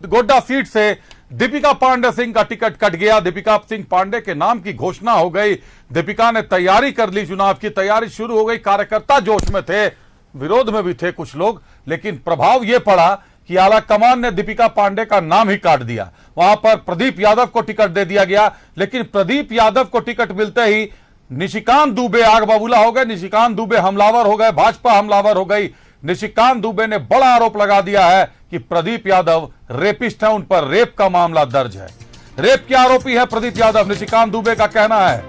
Godda seat से दीपिका पांडे सिंह का ticket cut गया। दीपिका सिंह पांडे के नाम की घोषणा हो गई। दीपिका ने तैयारी कर ली, चुनाव की तैयारी शुरू हो गई। कार्यकर्ता जोश में थे, विरोध में भी थे कुछ लोग, लेकिन प्रभाव यह पड़ा कि आला कमान ने दीपिका पांडे का नाम ही काट दिया। वहां पर प्रदीप यादव को टिकट दे दिया गया, लेकिन प्रदीप यादव को टिकट मिलते ही निशिकांत दुबे आग बबूला हो गए। निशिकांत दुबे हमलावर हो गए, भाजपा हमलावर हो गई। निशिकांत दुबे ने बड़ा आरोप लगा दिया है कि प्रदीप यादव रेपिस्ट है, उन पर रेप का मामला दर्ज है। रेप के आरोपी है प्रदीप यादव, निशिकांत दुबे का कहना है।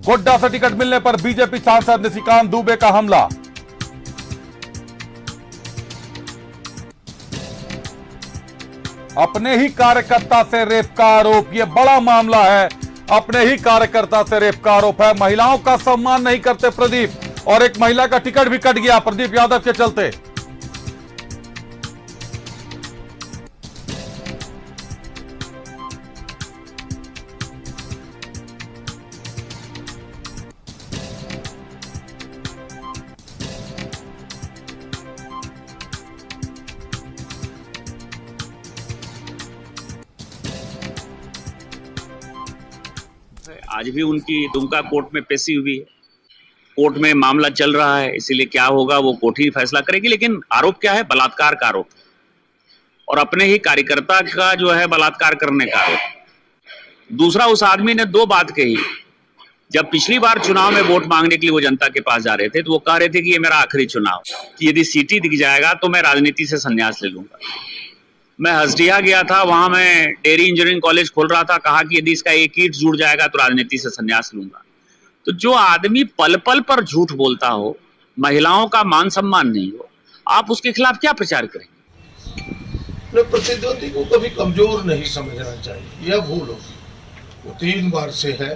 गोड्डा से टिकट मिलने पर बीजेपी सांसद निशिकांत दुबे का हमला। अपने ही कार्यकर्ता से रेप का आरोप, यह बड़ा मामला है। अपने ही कार्यकर्ता से रेप का आरोप है। महिलाओं का सम्मान नहीं करते प्रदीप, और एक महिला का टिकट भी कट गया प्रदीप यादव के चलते। आज भी उनकी दुमका कोर्ट में पेशी हुई है, कोर्ट में मामला चल रहा है, इसीलिए क्या होगा वो कोर्ट ही फैसला करेगी। लेकिन आरोप क्या है? बलात्कार का आरोप, और अपने ही कार्यकर्ता का जो है बलात्कार करने का आरोप। दूसरा, उस आदमी ने दो बात कही। जब पिछली बार चुनाव में वोट मांगने के लिए वो जनता के पास जा रहे थे, तो वो कह रहे थे कि ये मेरा आखिरी चुनाव, कि यदि सीटी दिख जाएगा तो मैं राजनीति से संन्यास ले लूंगा। मैं हसडिया गया था, वहां मैं डेयरी इंजीनियरिंग कॉलेज खोल रहा था, कहा कि यदि इसका एक ईंट जुड़ जाएगा तो राजनीति से संन्यास लूंगा। तो जो आदमी पल पल पर झूठ बोलता हो, महिलाओं का मान सम्मान नहीं हो, आप उसके खिलाफ क्या प्रचार करेंगे? प्रतिद्वंदी को कभी कमजोर नहीं समझना चाहिए, यह भूल होगी। वो 3 बार से है,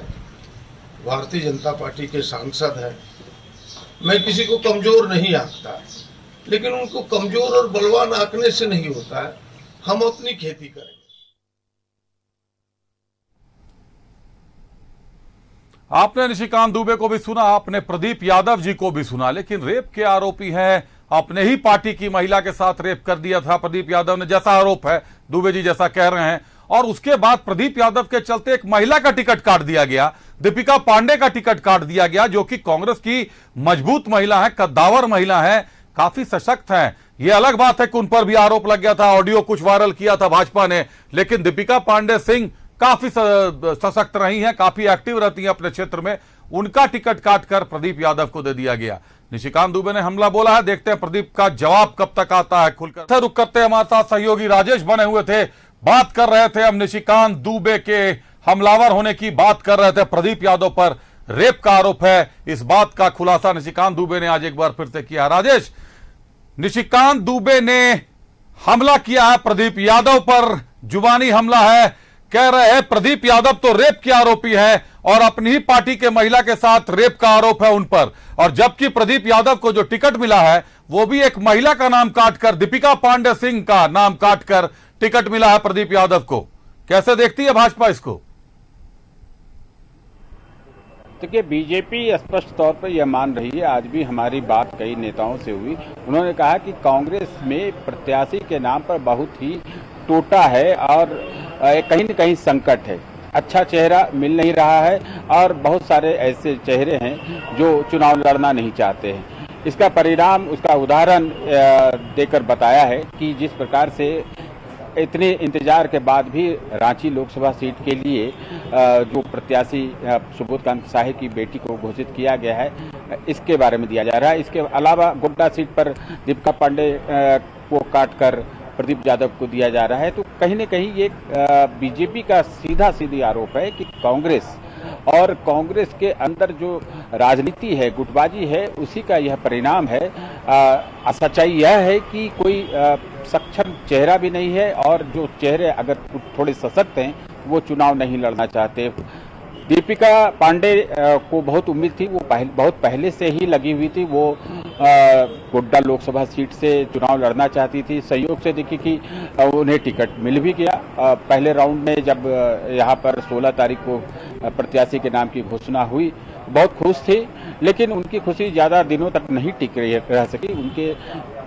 भारतीय जनता पार्टी के सांसद हैं। मैं किसी को कमजोर नहीं आंकता, लेकिन उनको कमजोर और बलवान आंकने से नहीं होता है। हम अपनी खेती करेंगे। आपने निशिकांत दुबे को भी सुना, आपने प्रदीप यादव जी को भी सुना, लेकिन रेप के आरोपी हैं। अपने ही पार्टी की महिला के साथ रेप कर दिया था प्रदीप यादव ने, जैसा आरोप है, दुबे जी जैसा कह रहे हैं। और उसके बाद प्रदीप यादव के चलते एक महिला का टिकट काट दिया गया, दीपिका पांडे का टिकट काट दिया गया, जो कि कांग्रेस की मजबूत महिला है, कद्दावर महिला है, काफी सशक्त है। यह अलग बात है कि उन पर भी आरोप लग गया था, ऑडियो कुछ वायरल किया था भाजपा ने, लेकिन दीपिका पांडे सिंह काफी सशक्त रही हैं, काफी एक्टिव रहती हैं अपने क्षेत्र में। उनका टिकट काटकर प्रदीप यादव को दे दिया गया। निशिकांत दुबे ने हमला बोला है, देखते हैं प्रदीप का जवाब कब तक आता है खुलकर। रुक करते हमारे साथ सहयोगी राजेश बने हुए थे, बात कर रहे थे हम निशिकांत दुबे के हमलावर होने की बात कर रहे थे। प्रदीप यादव पर रेप का आरोप है, इस बात का खुलासा निशिकांत दुबे ने आज एक बार फिर से किया। राजेश, निशिकांत दुबे ने हमला किया है प्रदीप यादव पर, जुबानी हमला है, कह रहे हैं प्रदीप यादव तो रेप के आरोपी है और अपनी ही पार्टी के महिला के साथ रेप का आरोप है उन पर। और जबकि प्रदीप यादव को जो टिकट मिला है वो भी एक महिला का नाम काटकर, दीपिका पांडे सिंह का नाम काटकर टिकट मिला है प्रदीप यादव को। कैसे देखती है भाजपा इसको? देखिए, बीजेपी स्पष्ट तौर पर यह मान रही है, आज भी हमारी बात कई नेताओं से हुई, उन्होंने कहा कि कांग्रेस में प्रत्याशी के नाम पर बहुत ही टोटा है और कहीं न कहीं संकट है। अच्छा चेहरा मिल नहीं रहा है और बहुत सारे ऐसे चेहरे हैं जो चुनाव लड़ना नहीं चाहते हैं। इसका परिणाम, उसका उदाहरण देकर बताया है कि जिस प्रकार से इतने इंतजार के बाद भी रांची लोकसभा सीट के लिए जो प्रत्याशी सुबोधकांत साहे की बेटी को घोषित किया गया है, इसके बारे में दिया जा रहा है। इसके अलावा गोड्डा सीट पर दीपिका पांडे को काटकर प्रदीप यादव को दिया जा रहा है। तो कहीं न कहीं ये बीजेपी का सीधा आरोप है कि कांग्रेस और कांग्रेस के अंदर जो राजनीति है, गुटबाजी है, उसी का यह परिणाम है। सच्चाई यह है कि कोई सक्षम चेहरा भी नहीं है और जो चेहरे अगर थोड़े सशक्त हैं वो चुनाव नहीं लड़ना चाहते। दीपिका पांडे को बहुत उम्मीद थी, वो बहुत पहले से ही लगी हुई थी, वो गोड्डा लोकसभा सीट से चुनाव लड़ना चाहती थी। संयोग से देखिए कि उन्हें टिकट मिल भी गया। पहले राउंड में जब यहाँ पर 16 तारीख को प्रत्याशी के नाम की घोषणा हुई बहुत खुश थी, लेकिन उनकी खुशी ज़्यादा दिनों तक नहीं टिक रह सकी। उनके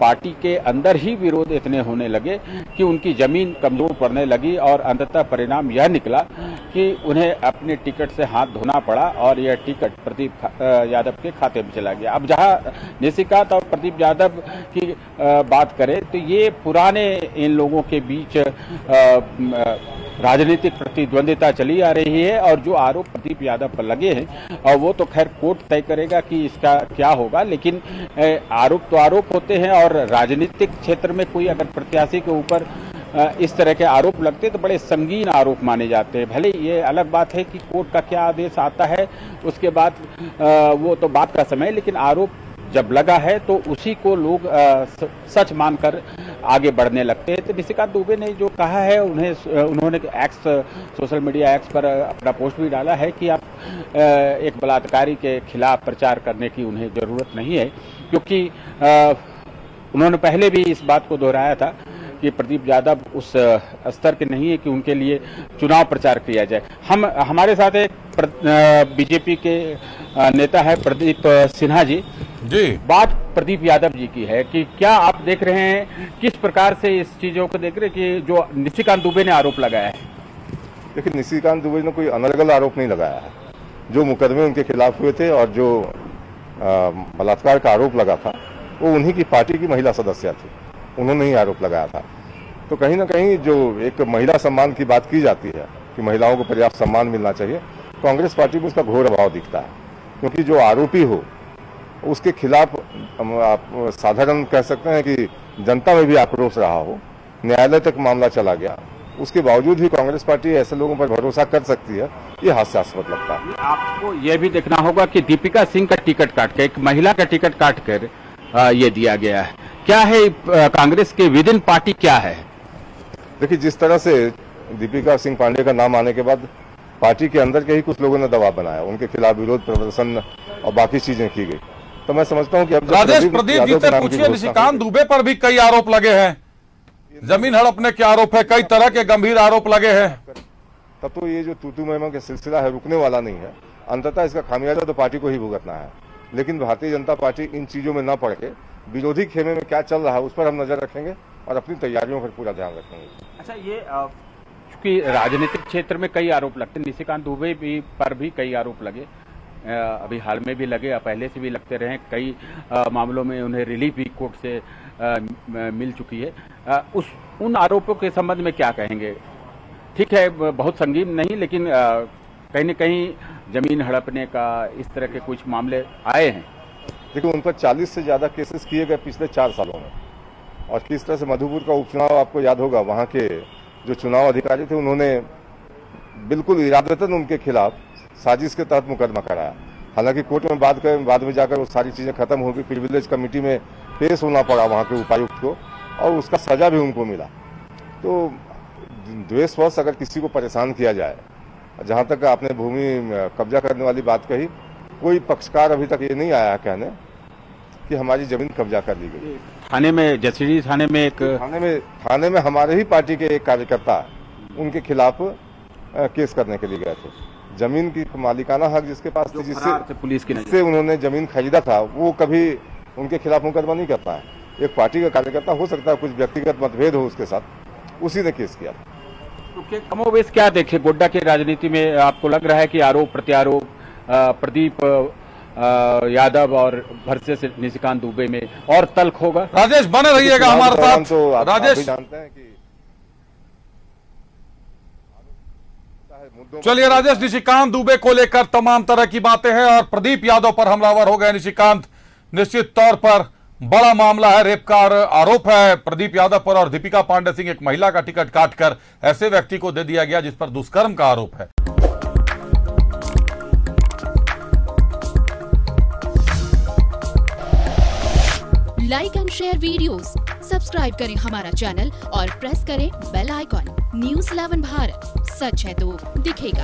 पार्टी के अंदर ही विरोध इतने होने लगे कि उनकी जमीन कमजोर पड़ने लगी और अंततः परिणाम यह निकला कि उन्हें अपने टिकट से हाथ धोना पड़ा और यह टिकट प्रदीप यादव के खाते में चला गया। अब जहां निशिकांत और प्रदीप यादव की बात करें तो ये पुराने इन लोगों के बीच राजनीतिक प्रतिद्वंदिता चली आ रही है और जो आरोप प्रदीप यादव पर लगे हैं और वो तो खैर कोर्ट तय करेगा कि इसका क्या होगा, लेकिन आरोप तो आरोप होते हैं और राजनीतिक क्षेत्र में कोई अगर प्रत्याशी के ऊपर इस तरह के आरोप लगते तो बड़े संगीन आरोप माने जाते हैं। भले ये अलग बात है कि कोर्ट का क्या आदेश आता है उसके बाद वो तो बात का समय, लेकिन आरोप जब लगा है तो उसी को लोग सच मानकर आगे बढ़ने लगते हैं। तो निशिकांत दुबे ने जो कहा है उन्होंने सोशल मीडिया एक्स पर अपना पोस्ट भी डाला है कि आप एक बलात्कारी के खिलाफ प्रचार करने की उन्हें जरूरत नहीं है, क्योंकि उन्होंने पहले भी इस बात को दोहराया था कि प्रदीप यादव उस स्तर के नहीं है कि उनके लिए चुनाव प्रचार किया जाए। हमारे साथ एक बीजेपी के नेता है प्रदीप सिन्हा जी। बात प्रदीप यादव जी की है कि क्या आप देख रहे हैं, किस प्रकार से इस चीजों को देख रहे हैं कि जो निशिकांत दुबे ने आरोप लगाया है? देखिए, निशिकांत दुबे ने कोई अनर्गल आरोप नहीं लगाया है। जो मुकदमे उनके खिलाफ हुए थे और जो बलात्कार का आरोप लगा था वो उन्हीं की पार्टी की महिला सदस्य थी, उन्होंने ही आरोप लगाया था। तो कहीं ना कहीं जो एक महिला सम्मान की बात की जाती है कि महिलाओं को पर्याप्त सम्मान मिलना चाहिए, कांग्रेस पार्टी में उसका घोर अभाव दिखता है। क्योंकि जो आरोपी हो उसके खिलाफ आप साधारण कह सकते हैं कि जनता में भी आक्रोश रहा हो, न्यायालय तक मामला चला गया, उसके बावजूद भी कांग्रेस पार्टी ऐसे लोगों पर भरोसा कर सकती है, ये हास्यास्पद लगता है। आपको यह भी देखना होगा कि दीपिका सिंह का टिकट काट कर, एक महिला का टिकट काट कर ये दिया गया है। क्या है कांग्रेस के विद इन पार्टी क्या है? देखिए, जिस तरह से दीपिका सिंह पांडे का नाम आने के बाद पार्टी के अंदर के ही कुछ लोगों ने दबाव बनाया, उनके खिलाफ विरोध प्रदर्शन और बाकी चीजें की गई। तो मैं समझता हूं कि अब राजेश, प्रदीप जी से पूछिए, निशिकांत दुबे पर भी कई आरोप लगे हैं, जमीन हड़पने के आरोप है, कई तरह के गंभीर आरोप लगे हैं। तब तो ये जो तूतू मैमों का सिलसिला है रुकने वाला नहीं है। अंततः इसका खामियाजा तो पार्टी को ही भुगतना है। लेकिन भारतीय जनता पार्टी इन चीजों में न पड़ के विरोधी खेमे में क्या चल रहा है उस पर हम नजर रखेंगे और अपनी तैयारियों पर पूरा ध्यान रखेंगे। अच्छा, ये चूंकि राजनीतिक क्षेत्र में कई आरोप लगते हैं, निशिकांत दुबे पर भी कई आरोप लगे, अभी हाल में भी लगे, पहले से भी लगते रहे, कई मामलों में उन्हें रिलीफ भी कोर्ट से मिल चुकी है। उन आरोपों के संबंध में क्या कहेंगे? ठीक है, बहुत संगीन नहीं, लेकिन कहीं न कहीं जमीन हड़पने का इस तरह के कुछ मामले आए हैं। देखिए, उन पर 40 से ज्यादा केसेस किए गए पिछले 4 सालों में, और किस तरह से मधुपुर का उपचुनाव आपको याद होगा, वहां के जो चुनाव अधिकारी थे उन्होंने बिल्कुल इरादतन उनके खिलाफ साजिश के तहत मुकदमा कराया। हालांकि कोर्ट में बाद में जाकर वो सारी चीजें खत्म हो गई, प्रिविलेज कमेटी में पेश होना पड़ा वहां के उपायुक्त को और उसका सजा भी उनको मिला। तो द्वेषवश अगर किसी को परेशान किया जाए, जहां तक आपने भूमि कब्जा करने वाली बात कही, कोई पक्षकार अभी तक ये नहीं आया कहने कि हमारी जमीन कब्जा कर ली गई। थाने में, जसीडी थाने में हमारे ही पार्टी के एक कार्यकर्ता उनके खिलाफ केस करने के लिए गए थे। जमीन की मालिकाना हक जिसके पास थी, जिससे उन्होंने जमीन खरीदा था, वो कभी उनके खिलाफ मुकदमा नहीं करता है। एक पार्टी का कार्यकर्ता हो सकता है कुछ व्यक्तिगत मतभेद हो उसके साथ, उसी ने केस किया था। तो कमोबेश क्या देखे गोड्डा की राजनीति में, आपको लग रहा है कि आरोप प्रत्यारोप प्रदीप यादव और वर्सेस निशिकांत दुबे में और तल्ख होगा? राजेश बने रहिएगा हमारे साथ। तो राजेश जानते हैं कि चलिए, राजेश, निशिकांत दुबे को लेकर तमाम तरह की बातें हैं और प्रदीप यादव पर हमलावर हो गए निशिकांत। निश्चित तौर पर बड़ा मामला है, रेप का आरोप है प्रदीप यादव पर और दीपिका पांडे सिंह, एक महिला का टिकट काटकर ऐसे व्यक्ति को दे दिया गया जिस पर दुष्कर्म का आरोप है। Like and share videos, subscribe करें हमारा चैनल और प्रेस करें बेल आइकॉन। News 11 भारत, सच है तो दिखेगा।